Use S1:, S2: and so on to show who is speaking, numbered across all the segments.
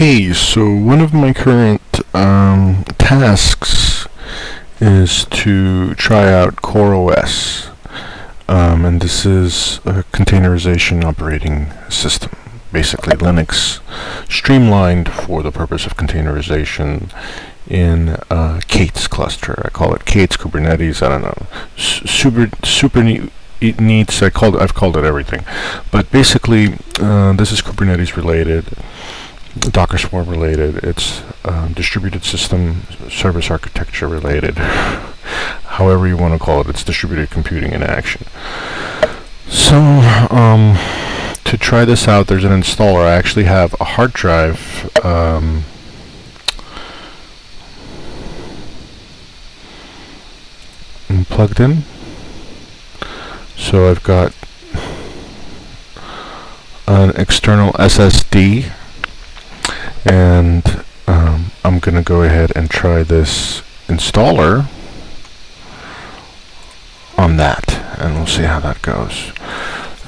S1: Okay, so one of my current tasks is to try out CoreOS, and this is a containerization operating system, basically Linux streamlined for the purpose of containerization in K8s cluster. I call it K8s Kubernetes. I don't know, super neat. I've called it everything, but basically this is Kubernetes related, Docker Swarm related. It's distributed system service architecture related. However you want to call it, it's distributed computing in action. So to try this out, there's an installer. I actually have a hard drive plugged in. So I've got an external SSD, and I'm going to go ahead and try this installer on that, and we'll see how that goes.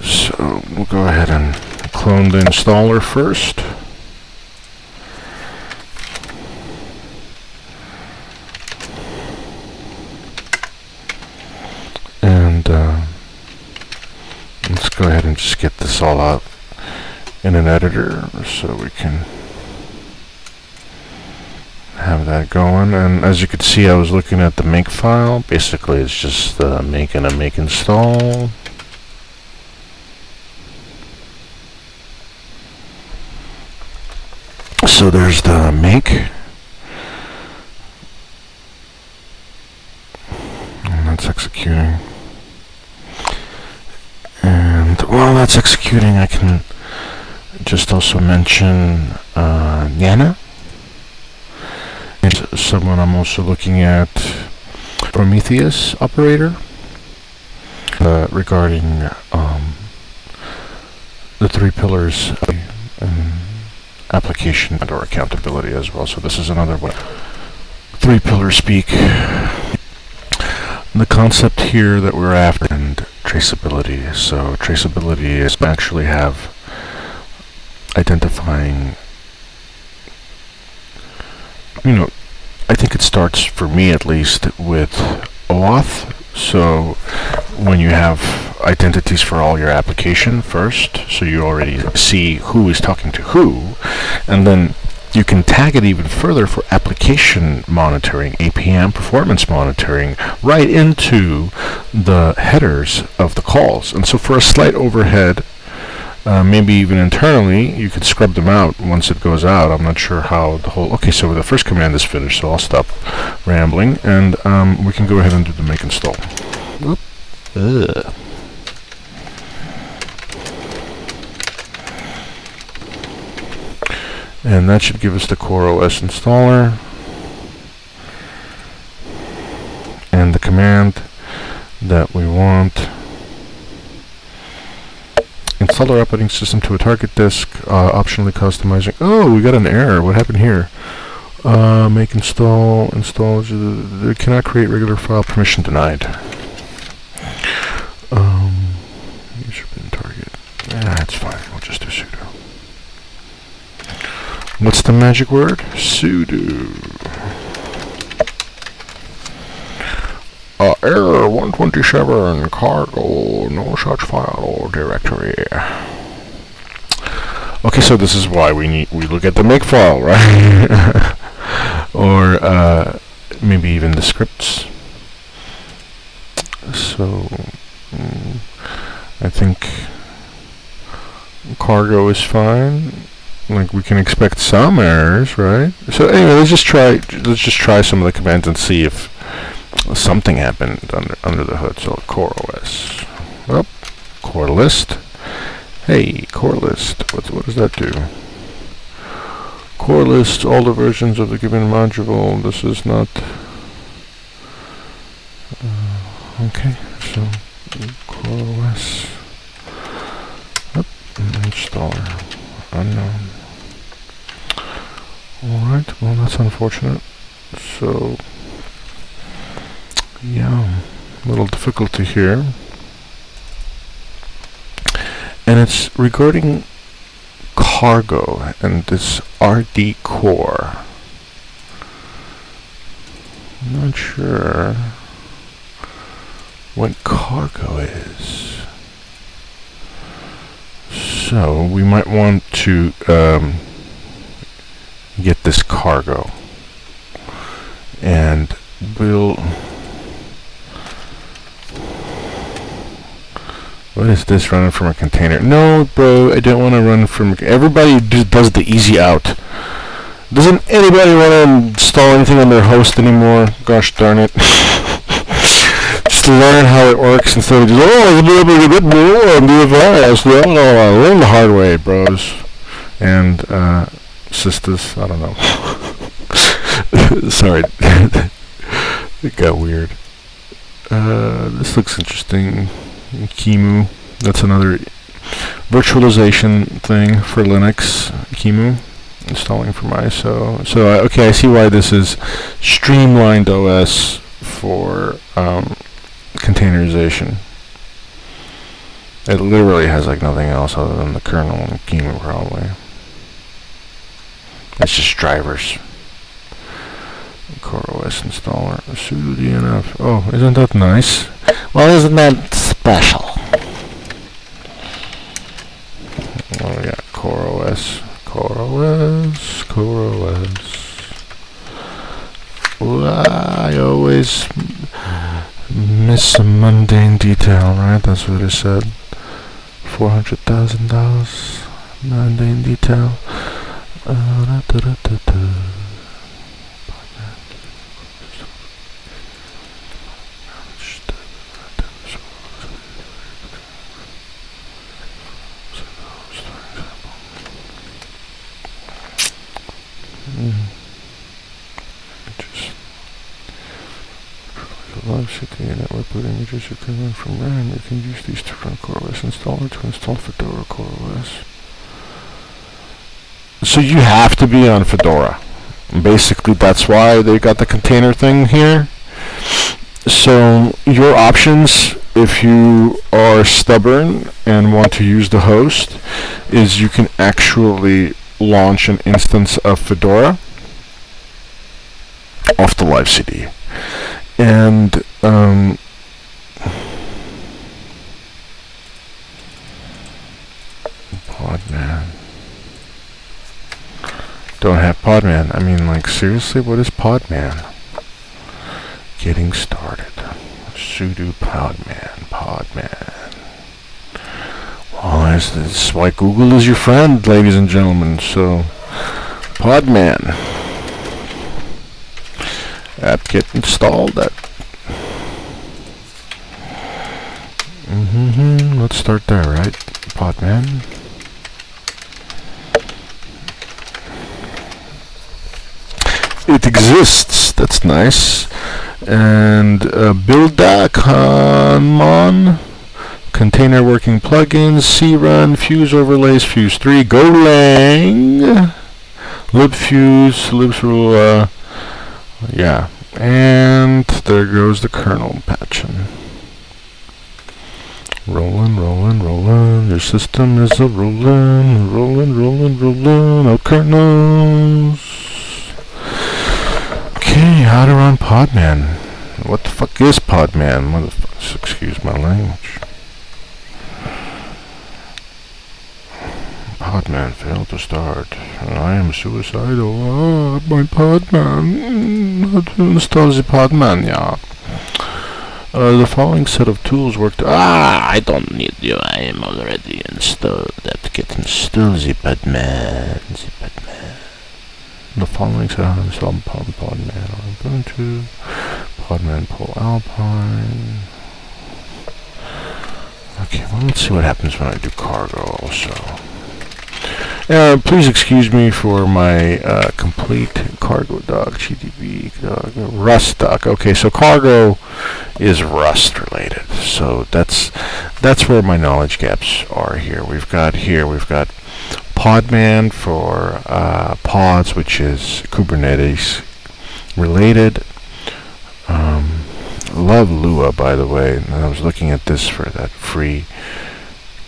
S1: So we'll go ahead and clone the installer first. And let's go ahead and just get this all out in an editor so we can have that going. And as you can see, I was looking at the make file. Basically it's just make and a make install. So there's the make, and that's executing. And while that's executing, I can just also mention Nana. It's someone I'm also looking at, Prometheus operator, regarding the three pillars of application and/or accountability as well. So this is another one. Three pillar speak. The concept here that we're after, and traceability. So traceability is actually have identifying, I think it starts, for me at least, with OAuth. So when you have identities for all your application first, so you already see who is talking to who, and then you can tag it even further for application monitoring, APM performance monitoring, right into the headers of the calls. And so for a slight overhead, maybe even internally, you could scrub them out once it goes out. I'm not sure how the whole... Okay, so the first command is finished, so I'll stop rambling, and we can go ahead and do the make install. And that should give us the CoreOS-Installer. And the command that we want. Installer operating system to a target disk, optionally customizing. Oh, we got an error. What happened here? Make install, cannot create regular file, permission denied. User bin target. That's fine. We'll just do sudo. What's the magic word? Sudo. Error 127, cargo, no such file or directory. Okay, so this is why we look at the make file, right? Or maybe even the scripts. So I think cargo is fine. Like, we can expect some errors, right? So anyway, let's just try some of the commands and see if something happened under the hood. So CoreOS, core list. Hey, core list. What does that do? Core list all the versions of the given module. This is not. Okay, so CoreOS. Installer unknown. Alright, well, that's unfortunate. So yeah, a little difficulty here. And it's regarding cargo and this RD core. I'm not sure what cargo is. So we might want to get this cargo, and we'll. What is this, running from a container? No, bro, I don't want to run from... Everybody does the easy out. Doesn't anybody want to install anything on their host anymore? Gosh darn it. Just learn how it works instead of just, I'll be able to get more and do fast. Learn the hard way, bros. And, sisters, I don't know. Sorry. It got weird. This looks interesting. QEMU, that's another virtualization thing for Linux. QEMU, installing from ISO. So okay, I see why this is streamlined OS for containerization. It literally has like nothing else other than the kernel and QEMU probably. It's just drivers. CoreOS-Installer, sudo DNF. Oh, isn't that nice? Well, isn't that special? Oh, we got CoreOS. Well, I always miss some mundane detail, right? That's what it said. $400,000 mundane detail. Live city network boot images you can run from RAM. You can use these to run CoreOS-Installer to install Fedora CoreOS. So you have to be on Fedora. Basically, that's why they got the container thing here. So your options, if you are stubborn and want to use the host, is you can actually launch an instance of Fedora off the live CD. And Podman. Don't have Podman. I mean, like, seriously, what is Podman? Getting started. Sudo Podman. Well, that's why Google is your friend, ladies and gentlemen. So, Podman. Apt-get installed. Let's start there, right? Podman. It exists. That's nice. And build.conmon, container working plugins, crun, fuse overlays, fuse 3, golang, libfuse, libsrule, yeah. And there goes the kernel patching. Rollin'. Your system is a rollin'. Oh, kernels. Okay, how to run Podman. What the fuck is Podman? Excuse my language. Podman failed to start. I am suicidal. Oh, my Podman. How to install the Podman, yeah. The following set of tools worked. I don't need you. I am already installed. Get installed the Podman. The following set of installed Podman on Ubuntu. Podman pull Alpine. Okay, well, let's see what happens when I do cargo also. Please excuse me for my complete cargo doc, GDB doc, Rust doc. Okay, so cargo is Rust related. So that's where my knowledge gaps are here. We've got Podman for pods, which is Kubernetes related. Love Lua, by the way. And I was looking at this for that free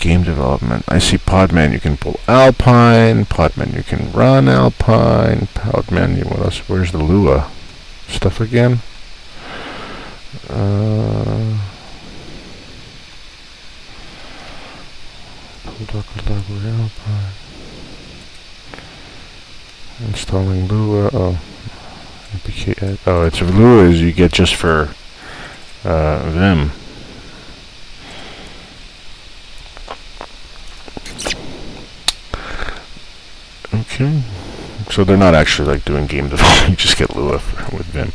S1: game development. I see Podman, you can pull Alpine. Podman, you can run Alpine. Podman, what else? Where's the Lua stuff again? Alpine. Installing Lua. Oh, it's Lua is you get just for Vim. Okay, so they're not actually like doing game development. You just get Lua with Vim.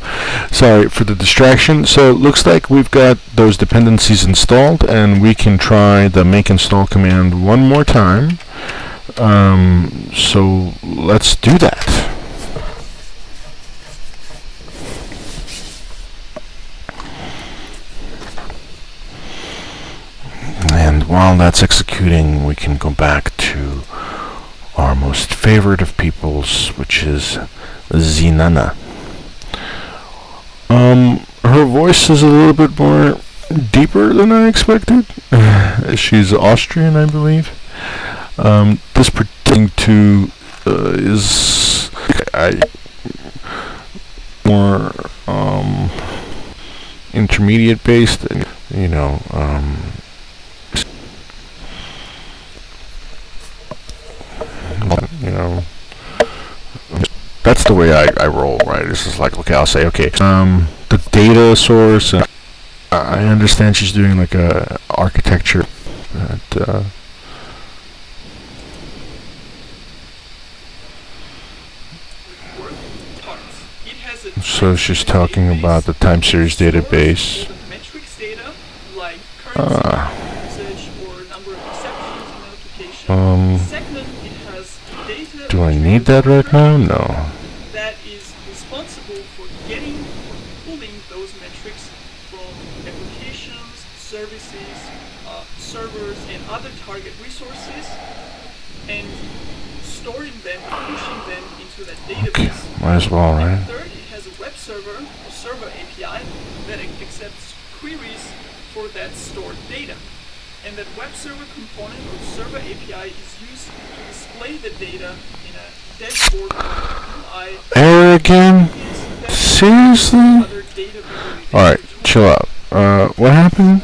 S1: Sorry for the distraction. So it looks like we've got those dependencies installed, and we can try the make install command one more time. So let's do that. And while that's executing, we can go back to our most favorite of peoples, which is Zinana. Her voice is a little bit more deeper than I expected. She's Austrian, I believe. This pertaining to is more intermediate based, you know. You know, that's the way I roll, right? This is like, okay, I'll say, okay, the data source. I understand she's doing like a architecture that. So she's talking about the time series database. Do I need that right now? No.
S2: That is responsible for getting or pulling those metrics from applications, services, servers, and other target resources, and storing them, pushing them into that database.
S1: Okay, might as well, right?
S2: And third, it has a web server, or server API, that accepts queries for that stored data. And that web server component or server API is used to display the data in a dashboard UI.
S1: Error again? Seriously? Alright, chill out. What happened?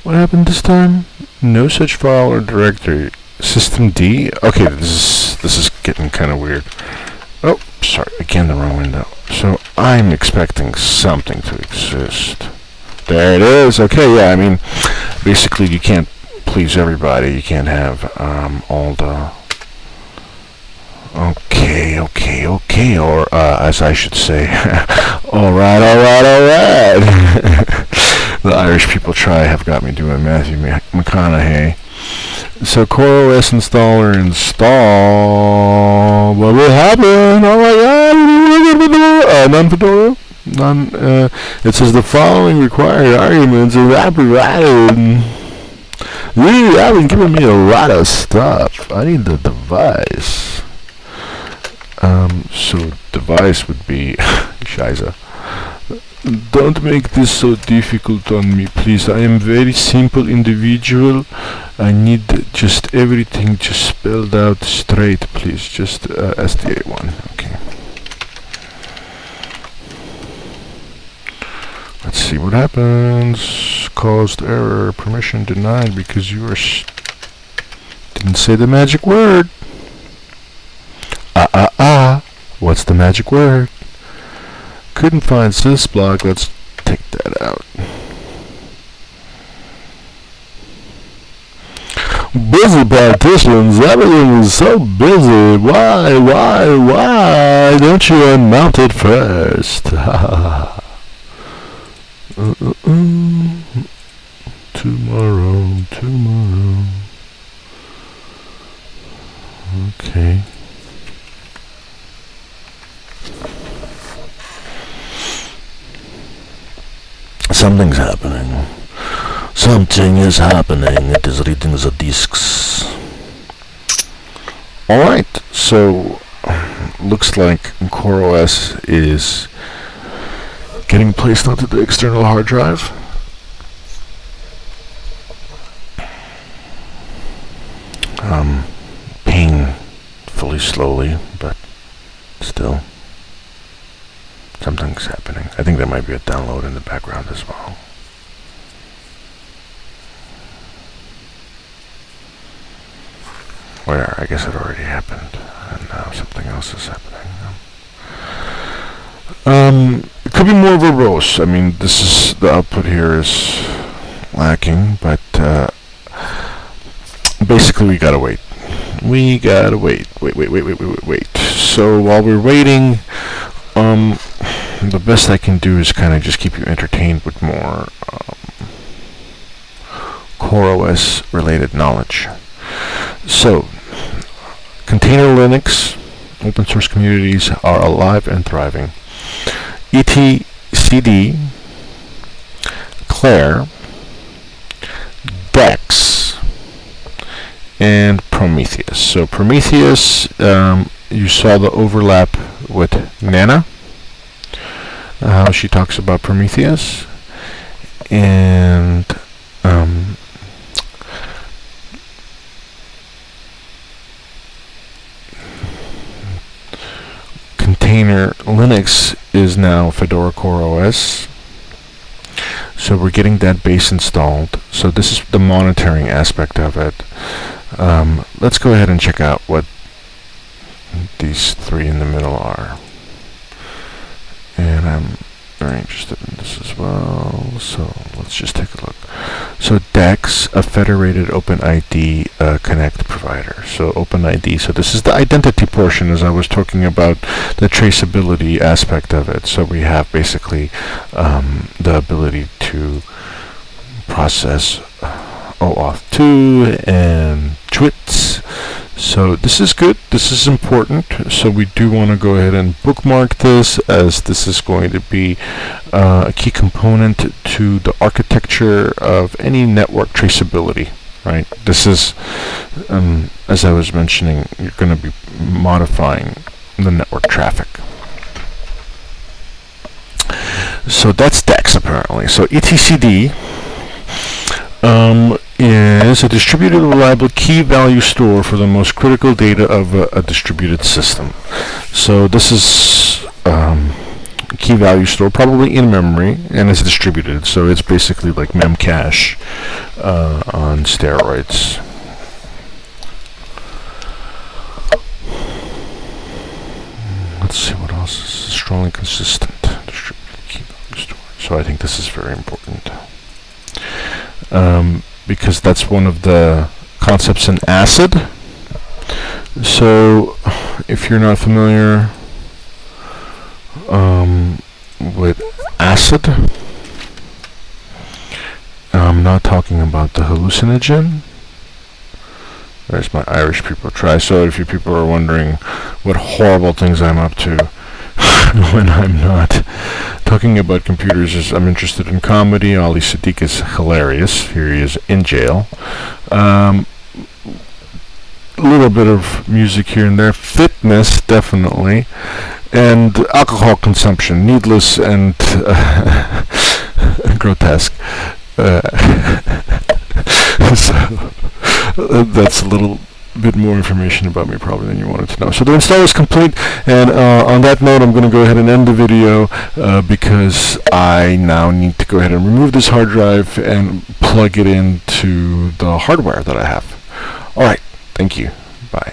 S1: What happened this time? No such file or directory. System D? Okay, this is getting kind of weird. Oh, sorry, again the wrong window. So I'm expecting something to exist. There it is. Okay, yeah, I mean, basically you can't please everybody. You can't have all the... Okay, or as I should say, alright. The Irish people have got me doing Matthew McConaughey. So CoreOS-Installer install. What will happen? Oh my god! Non-Fedora? It says the following required arguments are evaporated. You haven't given me a lot of stuff. I need the device. So device would be Shiza. Don't make this so difficult on me, please. I am very simple individual. I need just everything just spelled out straight, please. Just SDA1. Okay. Let's see what happens. Caused error. Permission denied because you were didn't say the magic word. What's the magic word? Couldn't find sysblock. Let's take that out. Busy partitions. Everything is so busy. Why don't you unmount it first? Tomorrow. Okay. Something's happening. Something is happening. It is reading the disks. Alright, so looks like CoreOS is getting placed onto the external hard drive. relatively slowly, but still, something's happening. I think there might be a download in the background as well. Where I guess it already happened, and now something else is happening. It could be more verbose. I mean, this is the output here is lacking, but basically we gotta wait. We gotta wait. Wait. So while we're waiting, the best I can do is kind of just keep you entertained with more CoreOS related knowledge. So, container Linux open source communities are alive and thriving. etcd, Claire, Dex, and Prometheus. So Prometheus, you saw the overlap with Nana, how she talks about Prometheus, and container Linux is now Fedora CoreOS. So we're getting that base installed. So this is the monitoring aspect of it. Let's go ahead and check out what these three in the middle are. And I'm very interested in this as well. So let's just take a look. So Dex, a federated OpenID Connect provider. So OpenID. So this is the identity portion, as I was talking about the traceability aspect of it. So we have basically the ability to process OAuth 2 and twits. So this is good. This is important. So we do want to go ahead and bookmark this, as this is going to be a key component to the architecture of any network traceability, right? This is, as I was mentioning, you're going to be modifying the network traffic. So that's Dex apparently. So etcd is a distributed reliable key value store for the most critical data of a distributed system. So this is key value store, probably in memory, and it's distributed. So it's basically like memcache on steroids. Let's see what else is strongly consistent distributed key value store. So I think this is very important. Because that's one of the concepts in ACID. So if you're not familiar with ACID, I'm not talking about the hallucinogen. There's my Irish people try. So if you people are wondering what horrible things I'm up to when I'm not talking about computers, is I'm interested in comedy. Ali Sadiq is hilarious. Here he is in jail. A little bit of music here and there. Fitness, definitely. And alcohol consumption, needless and grotesque. So that's a little bit more information about me probably than you wanted to know. So the install is complete, and on that note I'm going to go ahead and end the video because I now need to go ahead and remove this hard drive and plug it into the hardware that I have. Alright, thank you. Bye.